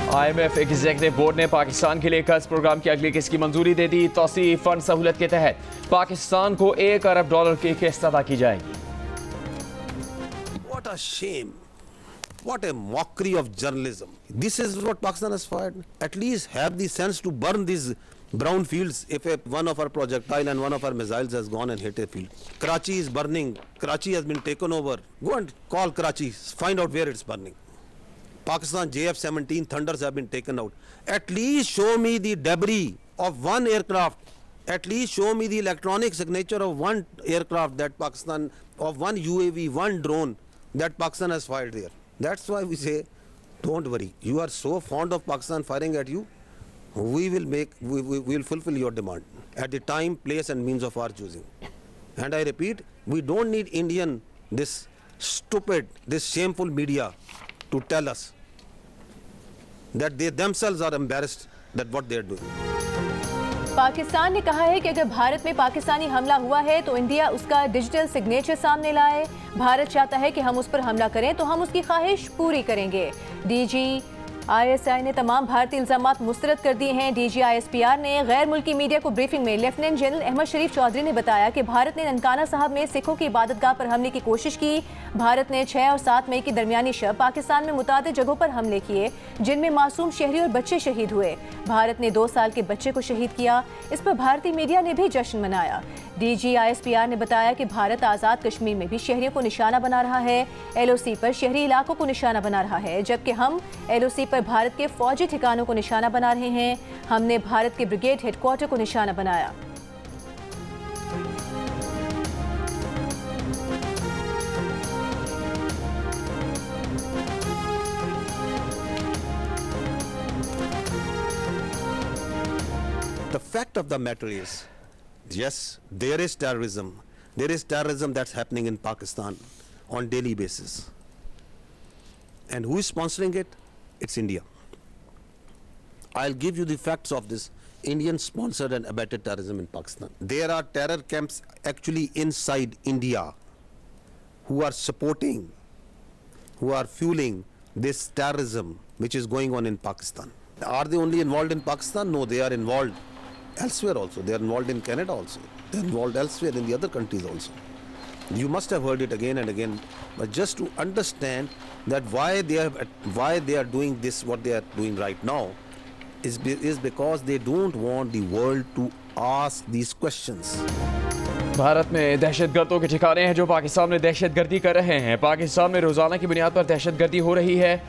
IMF executive board ने पाकिस्तान के लिए कर्ज प्रोग्राम की अगली किस्त की मंजूरी दे दी। तौसीई फंड सहूलत के तहत पाकिस्तान को $1 अरब की किस्त अदा की जाएगी। What a shame. What a mockery of journalism. This is what Pakistan has fired. At least have the sense to burn these brown fields if one of our projectile and one of our missiles has gone and hit a field. Karachi is burning. Karachi has been taken over. Go and call Karachi. Find out where it's burning. Pakistan JF-17 Thunders have been taken out. At least show me the debris of one aircraft. At least show me the electronic signature of one aircraft that Pakistan, of one UAV, one drone that Pakistan has fired there. That's why we say, don't worry. You are so fond of Pakistan firing at you. We will fulfill your demand at the time, place and means of our choosing. And I repeat, we don't need this stupid, this shameful media to tell us that they themselves are embarrassed that what they are doing. Pakistan ने कहा है कि अगर भारत में पाकिस्तानी हमला हुआ है तो इंडिया उसका डिजिटल सिग्नेचर सामने लाए। भारत चाहता है कि हम उस पर हमला करें तो हम उसकी ख्वाहिश पूरी करेंगे। DGISI ने तमाम भारतीय इल्जामात मुस्तरद कर दिए हैं। DGISPR ने गैर मुल्की मीडिया को ब्रीफिंग में लेफ्टिनेंट जनरल अहमद शरीफ चौधरी ने बताया कि भारत ने ननकाना साहब में सिखों की इबादतगाह पर हमले की कोशिश की। भारत ने 6 और 7 मई की दरमियानी शब पाकिस्तान में मुतादिद जगहों पर हमले किए जिनमें मासूम शहरी और बच्चे शहीद हुए। भारत ने 2 साल के बच्चे को शहीद किया। इस पर भारतीय मीडिया ने भी जश्न मनाया। DGISPR ने बताया कि भारत आज़ाद कश्मीर में भी शहरियों को निशाना बना रहा है। LOC पर शहरी इलाकों को निशाना बना रहा है, जबकि हम LOC पर भारत के फौजी ठिकानों को निशाना बना रहे हैं। हमने भारत के ब्रिगेड हेडक्वार्टर को निशाना बनाया। The fact of the matter is, yes, there is terrorism. There is terrorism that's happening in Pakistan on daily basis. And who is sponsoring it? It's India. I'll give you the facts of this Indian-sponsored and abetted terrorism in Pakistan. There are terror camps actually inside India who are supporting, who are fueling this terrorism which is going on in Pakistan. Are they only involved in Pakistan? No, they are involved elsewhere also. They are involved in Canada also. They are involved elsewhere in the other countries also. You must have heard it again and again, but just to understand that why they are doing this, what they are doing right now, is because they don't want the world to ask these questions. Bharat में दहशतगर्दों के ठिकाने हैं जो पाकिस्तान में दहशतगर्दी कर रहे हैं। पाकिस्तान में रोज़ाना की बुनियाद पर दहशतगर्दी हो रही है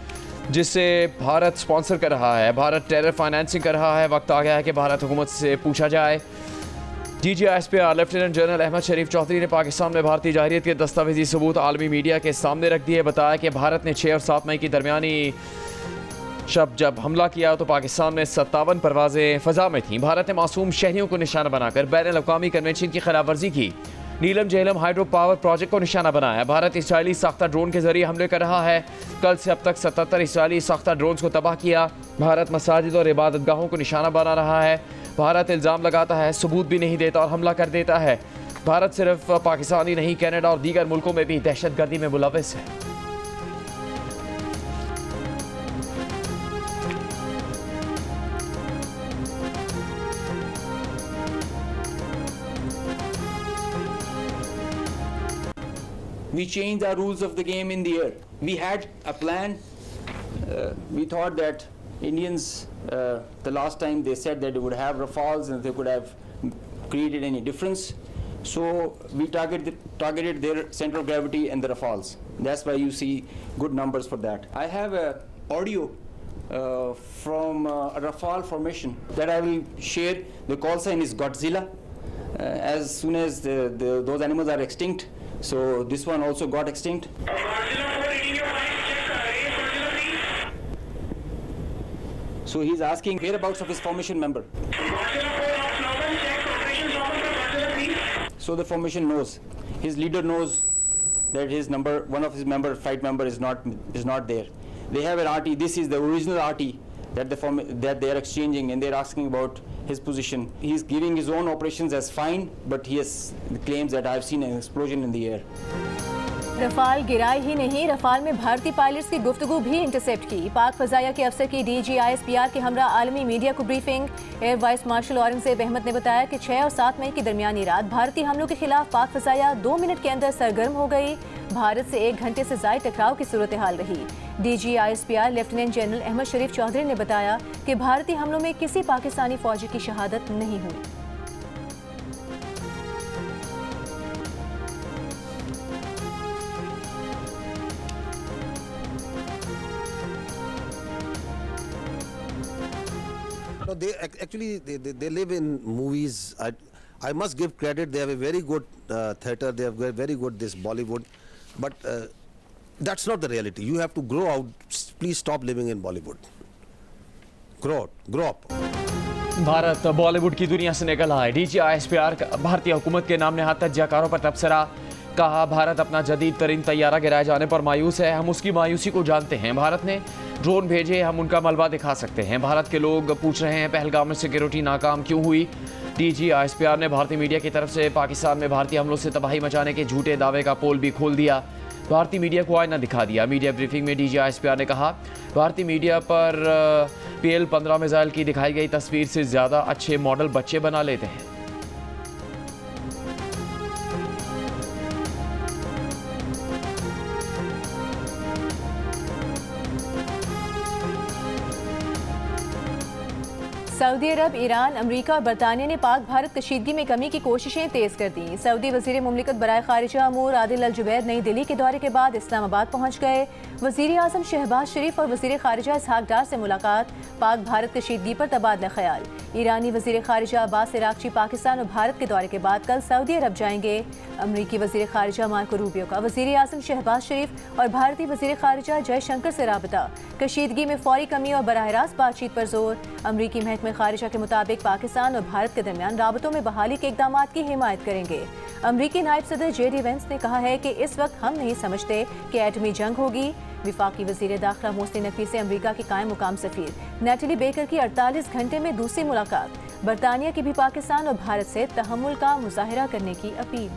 जिससे भारत स्पॉन्सर कर रहा है, भारत टेरर फाइनेंसिंग कर रहा है। वक्त आ गया है कि भारत हुकूमत से पूछा जाए। DGISPR लेफ्टिनेंट जनरल अहमद शरीफ चौधरी ने पाकिस्तान में भारतीय जाहिरियत के दस्तावेजी सबूत आलमी मीडिया के सामने रख दिए। बताया कि भारत ने 6 और 7 मई की दरमियानी शब जब हमला किया तो पाकिस्तान में 57 परवाज़ें फ़ज़ा में थीं। भारत ने मासूम शहरियों को निशाना बनाकर बैनुल-अक़वामी कन्वेंशन की खिलाफ वर्जी की। नीलम झेलम हाइड्रो पावर प्रोजेक्ट को निशाना बनाया। भारत इसराइली साख्ता ड्रोन के जरिए हमले कर रहा है। कल से अब तक 77 इसराइली साख्ता ड्रोन्स को तबाह किया। भारत मसाजिद और इबादतगाहों को निशाना बना रहा है। भारत इल्ज़ाम लगाता है, सबूत भी नहीं देता और हमला कर देता है। भारत सिर्फ पाकिस्तान ही नहीं, कनाडा और दीगर मुल्कों में भी दहशतगर्दी में मुलव्वस है। We changed our rules of the game in the air. We had a plan. We thought that Indians, the last time they said that they would have Rafales and they could have created any difference. So we targeted their center of gravity and the Rafales. That's why you see good numbers for that. I have a audio from a Rafale formation that I will share. The call sign is Godzilla. As soon as those animals are extinct, so this one also got extinct. So he's asking whereabouts of his formation member. So the formation knows, his leader knows that his number, one of his flight member is not there. They have an RT. This is the original RT that they are exchanging, and they're asking about his position. He's giving his own operations as fine, but he claims that I've seen an explosion in the air. Rafale गिराई ही नहीं, Rafale में भारतीय pilots की गुफ्तगू भी intercept की। पाक फजाया के अफसर की DGISPR के हमरा आलमी मीडिया को briefing. Air vice marshal Aurangzeb Ahmed ने बताया कि 6 और 7 मई की दरमियानी रात भारतीय हमलों के खिलाफ पाक फजाया 2 मिनट के अंदर सरगर्म हो गई। भारत से 1 घंटे से ज़ायद टकराव की सूरत हाल रही। DGISPR लेफ्टिनेंट जनरल अहमद शरीफ चौधरी ने बताया कि भारतीय हमलों में किसी पाकिस्तानी फौजी की शहादत नहीं हुई। No, they they live in movies. I must give credit. They have a very good theatre. They have very good this Bollywood, but that's not the reality. You have to grow out. Please stop living in Bollywood. Grow up. Bharat Bollywood की दुनिया से निकल आए। DGISPR भारतीय हुकूमत के नाम नहाद तज्जियाकारों पर तबसरा। कहा भारत अपना जदीद तरीन तैयारा गिराए जाने पर मायूस है, हम उसकी मायूसी को जानते हैं। भारत ने ड्रोन भेजे, हम उनका मलबा दिखा सकते हैं। भारत के लोग पूछ रहे हैं पहलगाम में सिक्योरिटी नाकाम क्यों हुई। DGISPR ने भारतीय मीडिया की तरफ से पाकिस्तान में भारतीय हमलों से तबाही मचाने के झूठे दावे का पोल भी खोल दिया। भारतीय मीडिया को आईना दिखा दिया। मीडिया ब्रीफिंग में DGISPR ने कहा भारतीय मीडिया पर PL-15 मिसाइल की दिखाई गई तस्वीर से ज़्यादा अच्छे मॉडल बच्चे बना लेते हैं। सऊदी अरब, ईरान, अमरीका और बरतानिया ने पाक भारत कशीदगी में कमी की कोशिशें तेज कर दी। सऊदी वजीर मुमलिकत बराए खारिजा अमूर आदिल अल जुबैर नई दिल्ली के दौरे के बाद इस्लामाबाद पहुंच गए। वजीर आजम शहबाज शरीफ और वजीर खारिजा इसहाक डार से मुलाकात। पाक भारत कशीदगी पर तबादला ख्याल। ईरानी वजीर खारिजा अब्बास इराक्ची पाकिस्तान और भारत के दौरे के बाद कल सऊदी अरब जाएंगे। अमरीकी वजीर खारिजा मार्को रूबियो का वजीर आजम शहबाज शरीफ और भारतीय वजीर खारिजा जयशंकर से राबता। कशीदगी में फौरी कमी और बराह रास्त बातचीत पर जोर। अमरीकी महकमे खारिजा के मुताबिक पाकिस्तान और भारत के दरमियान राबतों में बहाली के इकदाम की हिमायत करेंगे। अमरीकी नायब सदर JD वेंस ने कहा है कि इस वक्त हम नहीं समझते कि एटमी जंग होगी। विफाकी वजीर दाखिला मोहसिन नकवी से अमरीका की कायम मुकाम सफीर नेटली बेकर की 48 घंटे में दूसरी मुलाकात। बरतानिया की भी पाकिस्तान और भारत से तहम्मुल का मुजाहिरा करने की अपील।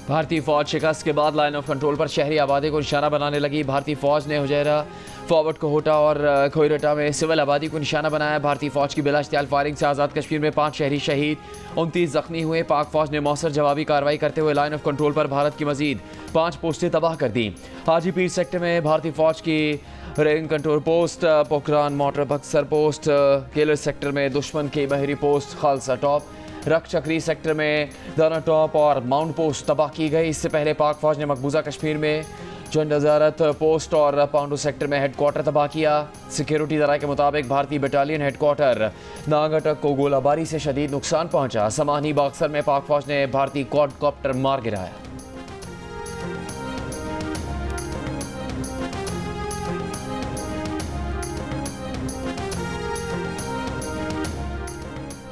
भारतीय फौज शिकस्त के बाद लाइन ऑफ कंट्रोल पर शहरी आबादी को निशाना बनाने लगी। भारतीय फौज ने हुजैरा, फॉरवर्ड कोहोटा और खोयरटा में सिविल आबादी को निशाना बनाया। भारतीय फौज की बिलाश्तियाल फायरिंग से आज़ाद कश्मीर में 5 शहरी शहीद, 29 जख्मी हुए। पाक फौज ने मौसर जवाबी कार्रवाई करते हुए लाइन ऑफ कंट्रोल पर भारत की मजीद 5 पोस्टें तबाह कर दी। हाजी पीर सेक्टर में भारतीय फौज की range control post, Pokhran motor Buxar post, Keller sector में दुश्मन की बहरी पोस्ट खालसा टॉप, रख चक्री सेक्टर में दाना टॉप और माउंट पोस्ट तबाह की गई। इससे पहले पाक फौज ने मकबूजा कश्मीर में जंड वजारत पोस्ट और पांडू सेक्टर में हेडक्वार्टर तबाह किया। सिक्योरिटी जराये के मुताबिक भारतीय बटालियन हेडक्वार्टर नागटक को गोलाबारी से शदीद नुकसान पहुंचा। समानी बक्सर में पाक फौज ने भारतीय क्वाडकॉप्टर मार गिराया।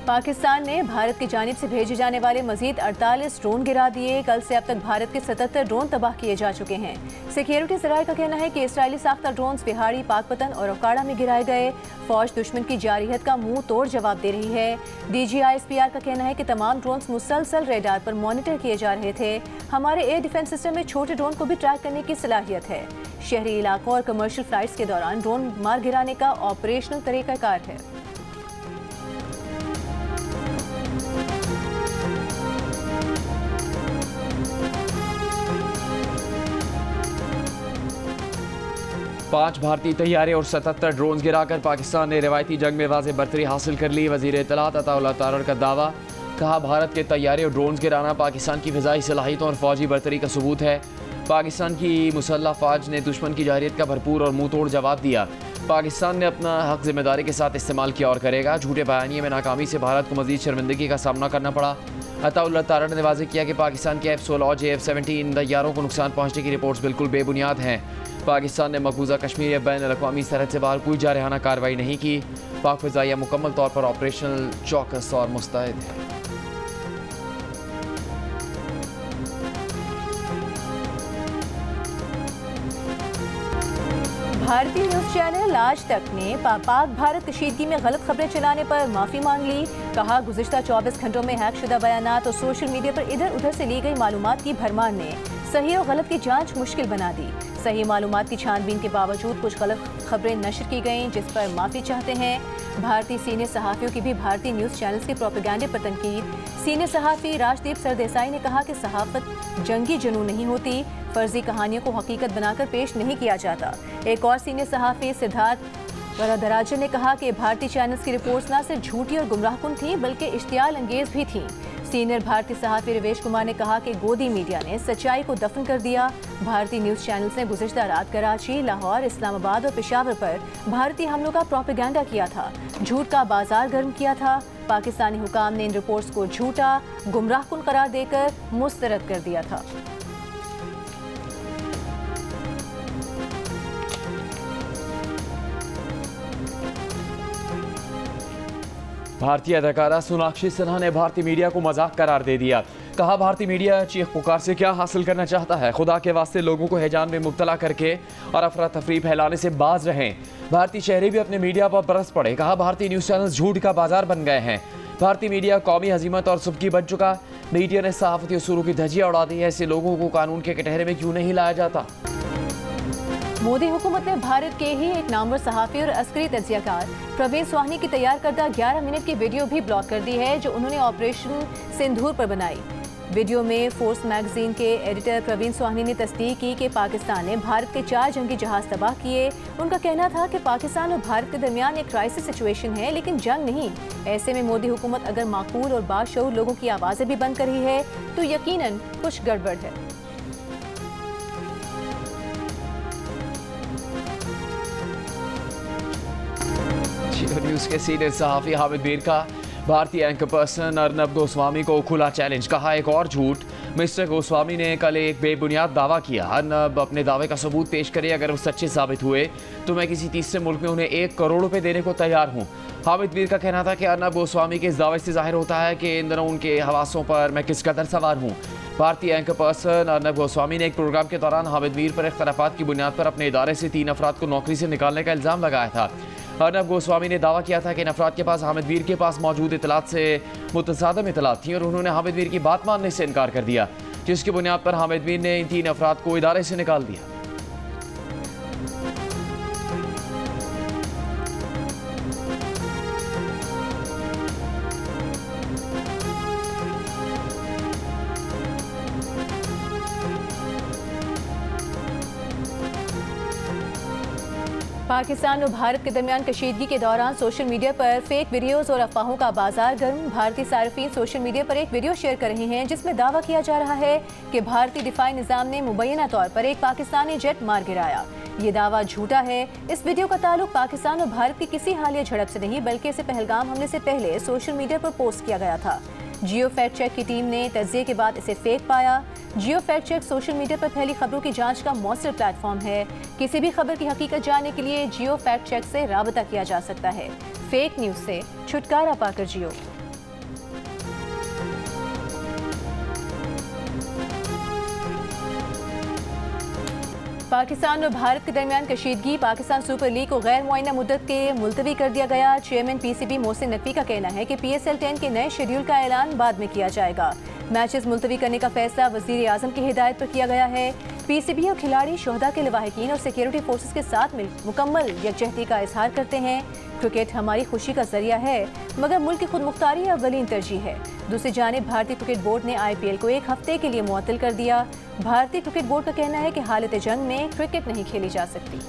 पाकिस्तान ने भारत की जानिब से भेजे जाने वाले मजीद 48 ड्रोन गिरा दिए। कल से अब तक भारत के 77 ड्रोन तबाह किए जा चुके हैं। सिक्योरिटी ज़राए का कहना है कि इसराइली साख्ता ड्रोन बिहाड़ी, पाकपतन और ओकाड़ा में गिराए गए। फौज दुश्मन की जारियत का मुंह तोड़ जवाब दे रही है। DGISPR का कहना है कि तमाम ड्रोन मुसलसल रेडार पर मॉनिटर किए जा रहे थे। हमारे एयर डिफेंस सिस्टम में छोटे ड्रोन को भी ट्रैक करने की सलाहियत है। शहरी इलाकों और कमर्शियल फ्लाइट्स के दौरान ड्रोन मार गिराने का ऑपरेशनल तरीकाकार है। पांच भारतीय तैयारे और 77 ड्रोन गिराकर पाकिस्तान ने रिवायती जंग में वाज़ेह बरतरी हासिल कर ली। वज़ीर इत्तलात अताउल्लाह तारड़ का दावा। कहा भारत के तैयारे और ड्रोन गिराना पाकिस्तान की फ़िज़ाई सलाहियतों और फौजी बरतरी का सबूत है। पाकिस्तान की मुसल्लह फ़ौज ने दुश्मन की जारियत का भरपूर और मुँह तोड़ जवाब दिया। पाकिस्तान ने अपना हक जिम्मेदारी के साथ इस्तेमाल किया और करेगा। झूठे बयानिए में नाकामी से भारत को मज़ीद शर्मिंदगी का सामना करना पड़ा। अताउल्लाह तारड़ ने वाज़ेह किया कि पाकिस्तान के F-16 और JF-17 तैयारों को नुकसान पहुँचने की रिपोर्ट्स बिल्कुल बेबुनियाद हैं। पाकिस्तान ने मकबूजा कश्मीर या बैन अल-अक़वामी सरहद से बाहर कोई जारहाना कार्रवाई नहीं की। पाक फ़िज़ाइया मुकम्मल तौर पर ऑपरेशनल, चौकस और मुस्तैद है। भारतीय न्यूज चैनल आज तक ने पाक भारत कशीदगी में गलत खबरें चलाने पर माफी मांग ली। कहा, गुज़िश्ता 24 घंटों में हैक शुदा बयानात और सोशल मीडिया पर इधर उधर से ली गई मालूमात की भरमार ने सही और गलत की जांच मुश्किल बना दी। सही मालूमात की छानबीन के बावजूद कुछ गलत खबरें नशर की गईं, जिस पर माफी चाहते हैं। भारतीय सीनियर सहाफ़ियों की भी भारतीय न्यूज़ चैनल्स के प्रोपेगेंडे पर तनकीद। सीनियर सहाफ़ी राजदीप सरदेसाई ने कहा कि सहाफ़त जंगी जुनून नहीं होती, फर्जी कहानियों को हकीकत बनाकर पेश नहीं किया जाता। एक और सीनियर सहाफ़ी सिद्धार्थ वरदराजन ने कहा कि भारतीय चैनल्स की रिपोर्ट्स न सिर्फ झूठी और गुमराहकुन थी बल्कि इश्तियाल अंगेज भी थीं। सीनियर भारतीय सहाफ़ी रवेश कुमार ने कहा कि गोदी मीडिया ने सच्चाई को दफन कर दिया। भारतीय न्यूज़ चैनल्स ने गुज़िश्ता रात कराची, लाहौर, इस्लामाबाद और पेशावर पर भारतीय हमलों का प्रोपेगेंडा किया था, झूठ का बाजार गर्म किया था। पाकिस्तानी हुकाम ने इन रिपोर्ट्स को झूठा, गुमराहकुन करार देकर मुस्तरद कर दिया था। भारतीय अदाकारा सोनाक्षी सिन्हा ने भारतीय मीडिया को मजाक करार दे दिया। कहा, भारतीय मीडिया चीख पुकार से क्या हासिल करना चाहता है। खुदा के वास्ते लोगों को हैजान में मुब्तला करके और अफरा तफरी फैलाने से बाज रहें। भारतीय शहरी भी अपने मीडिया पर बरस पड़े। कहा, भारतीय न्यूज़ चैनल झूठ का बाजार बन गए हैं। भारतीय मीडिया कौमी हजीमत और सुबकी बन चुका। मीडिया ने सहाफती उसूलों की धज्जियां उड़ा दी है। ऐसे लोगों को कानून के कटहरे में क्यों नहीं लाया जाता। मोदी हुकूमत ने भारत के ही एक नामवर सहाफ़ी और अस्करी तज्जियाकार प्रवीण स्वाहनी की तैयार करदा 11 मिनट की वीडियो भी ब्लॉक कर दी है, जो उन्होंने ऑपरेशन सिंदूर पर बनाई। वीडियो में फोर्स मैगजीन के एडिटर प्रवीण स्वाहनी ने तस्दीक की कि पाकिस्तान ने भारत के 4 जंगी जहाज तबाह किए। उनका कहना था कि पाकिस्तान और भारत के दरमियान एक क्राइसिस सिचुएशन है, लेकिन जंग नहीं। ऐसे में मोदी हुकूमत अगर माकूल और बाशऊर लोगों की आवाज़ें भी बंद कर रही है तो यकीनन कुछ गड़बड़ है। न्यूज़ के सीनियर सहाफ़ी हामिद मीर का भारतीय एंकर पर्सन अर्नब गोस्वामी को खुला चैलेंज। कहा, एक और झूठ। मिस्टर गोस्वामी ने कल एक बेबुनियाद दावा किया। अर्नब अपने दावे का सबूत पेश करे। अगर वो सच्चे साबित हुए तो मैं किसी तीसरे मुल्क में उन्हें 1 करोड़ रुपए देने को तैयार हूँ। हामिद मीर का कहना था कि अर्नब गोस्वामी के इस दावे से जाहिर होता है कि इन दिनों उनके हवासों पर मैं किस कदर सवार हूँ। भारतीय एंकर पर्सन अर्नब गोस्वामी ने एक प्रोग्राम के दौरान हामिद मीर पर इख्तलाफात की बुनियाद पर अपने इदारे से 3 अफराद को नौकरी से निकालने का इल्ज़ाम लगाया था। अर्नब गोस्वामी ने दावा किया था कि इन अफराद के पास हामिद मीर के पास मौजूद इतलात से मुतसादम इतलात थी और उन्होंने हामिद मीर की बात मानने से इनकार कर दिया, जिसकी बुनियाद पर हामिद मीर ने इन 3 अफराद को इदारे से निकाल दिया। पाकिस्तान और भारत के दरमियान कशीदगी के दौरान सोशल मीडिया पर फेक वीडियोस और अफवाहों का बाजार गर्म। भारतीय सार्फिन सोशल मीडिया पर एक वीडियो शेयर कर रहे हैं जिसमें दावा किया जा रहा है कि भारतीय दिफाई निज़ाम ने मुबैना तौर पर एक पाकिस्तानी जेट मार गिराया। ये दावा झूठा है। इस वीडियो का ताल्लुक पाकिस्तान और भारत की किसी हालिया झड़प से नहीं, बल्कि इसे पहलगाम हमले से पहले सोशल मीडिया पर पोस्ट किया गया था। जियो फैक्ट चेक की टीम ने तज्जिये के बाद इसे फेक पाया। जियो फैक्ट चेक सोशल मीडिया पर फैली खबरों की जांच का मौसर प्लेटफॉर्म है। किसी भी खबर की हकीकत जानने के लिए जियो फैक्ट चेक से राबता किया जा सकता है। फेक न्यूज़ से छुटकारा पाकर जियो। पाकिस्तान और भारत के दरमियान कशीदगी। पाकिस्तान सुपर लीग को गैर मुअय्यना मुद्दत के मुलतवी कर दिया गया। चेयरमैन पीसीबी मोहसिन नकवी का कहना है कि PSL 10 के नए शेड्यूल का ऐलान बाद में किया जाएगा। मैचेस मुलतवी करने का फैसला वज़ीर आज़म की हिदायत पर किया गया है। पीसीबी और खिलाड़ी शोहदा के लवाहिकीन और सिक्योरिटी फोर्सेस के साथ मिल मुकम्मल यकजहती का इजहार करते हैं। क्रिकेट हमारी खुशी का जरिया है, मगर मुल्क की खुद मुख्तारी अव्वलीन तरजीह है। दूसरी जानिब भारतीय क्रिकेट बोर्ड ने IPL को 1 हफ्ते के लिए मुअत्तल कर दिया। भारतीय क्रिकेट बोर्ड का कहना है कि हालत जंग में क्रिकेट नहीं खेली जा सकती।